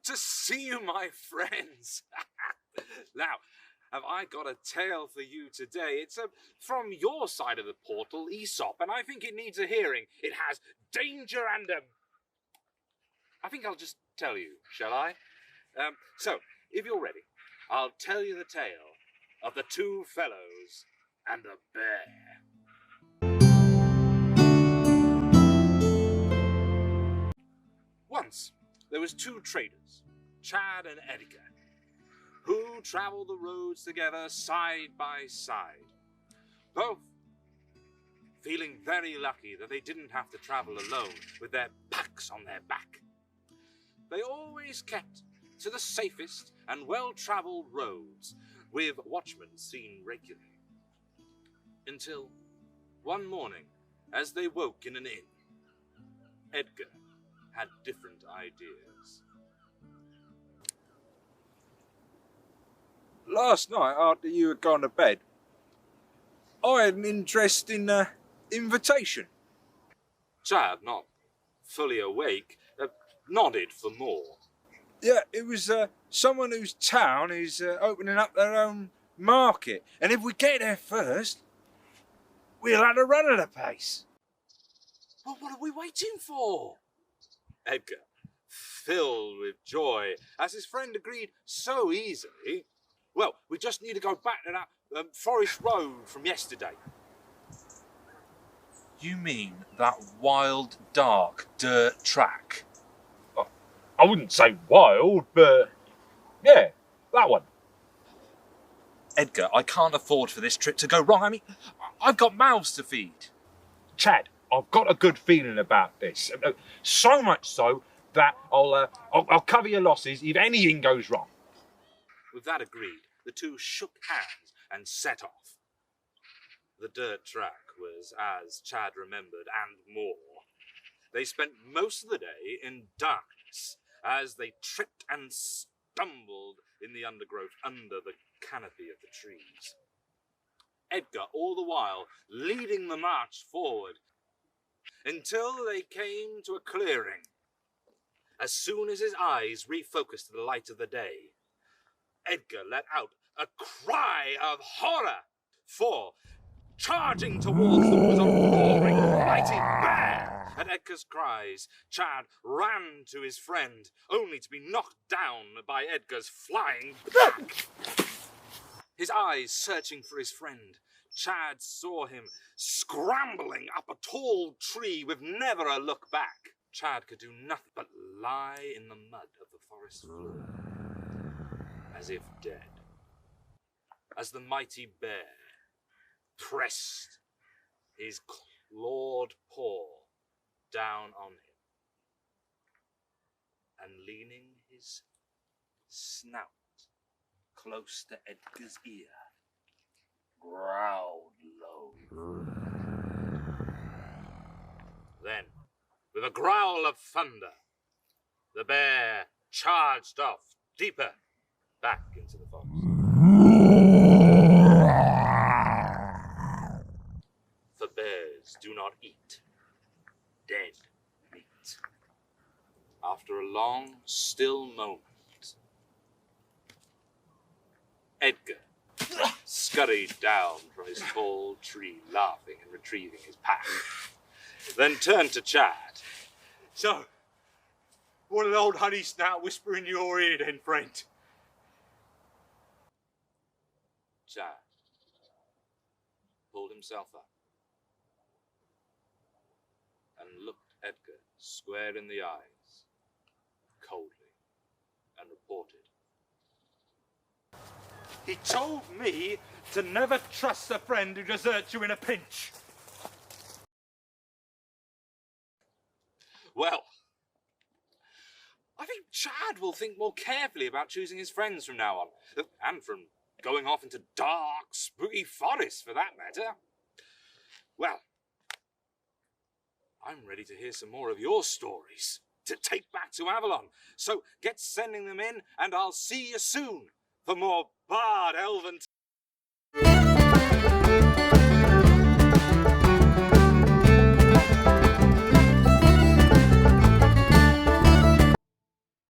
to see you, my friends. Now, have I got a tale for you today? It's from your side of the portal, Aesop, and I think it needs a hearing. It has danger and I think I'll just tell you, shall I? So, if you're ready, I'll tell you the tale of the two fellows and the bear. Once, there was two traders, Chad and Edgar, who travelled the roads together side by side, both feeling very lucky that they didn't have to travel alone with their packs on their back. They always kept to the safest and well-travelled roads, with watchmen seen regularly. Until one morning, as they woke in an inn, Edgar had different ideas. Last night, after you had gone to bed, I had an interesting invitation. Chad, not fully awake, nodded for more. Yeah, it was someone whose town is opening up their own market. And if we get there first, we'll have a run of the place. Well, what are we waiting for? Edgar, filled with joy, as his friend agreed so easily. Well, we just need to go back to that forest road from yesterday. You mean that wild, dark dirt track? I wouldn't say wild, but yeah, that one. Edgar, I can't afford for this trip to go wrong. I mean, I've got mouths to feed. Chad, I've got a good feeling about this. So much so that I'll cover your losses if anything goes wrong. With that agreed, the two shook hands and set off. The dirt track was as Chad remembered and more. They spent most of the day in darkness as they tripped and stumbled in the undergrowth under the canopy of the trees. Edgar, all the while, leading the march forward until they came to a clearing. As soon as his eyes refocused to the light of the day, Edgar let out a cry of horror, for charging towards them was a roaring, mighty bear. At Edgar's cries, Chad ran to his friend, only to be knocked down by Edgar's flying back. His eyes searching for his friend, Chad saw him scrambling up a tall tree with never a look back. Chad could do nothing but lie in the mud of the forest floor, as if dead, as the mighty bear pressed his clawed paw down on him, and leaning his snout close to Edgar's ear, growled low. Then, with a growl of thunder, the bear charged off deeper back into the forest. For bears do not eat dead meat. After a long, still moment, Edgar scurried down from his tall tree, laughing and retrieving his pack, then turned to Chad. So, what did old Honey Snout whisper in your ear then, friend? Chad pulled himself up and looked Edgar square in the eyes, coldly, and reported. He told me to never trust a friend who deserts you in a pinch. Well, I think Chad will think more carefully about choosing his friends from now on, and from going off into dark, spooky forests for that matter. Well, I'm ready to hear some more of your stories to take back to Avalon. So get sending them in, and I'll see you soon for more Bard Elven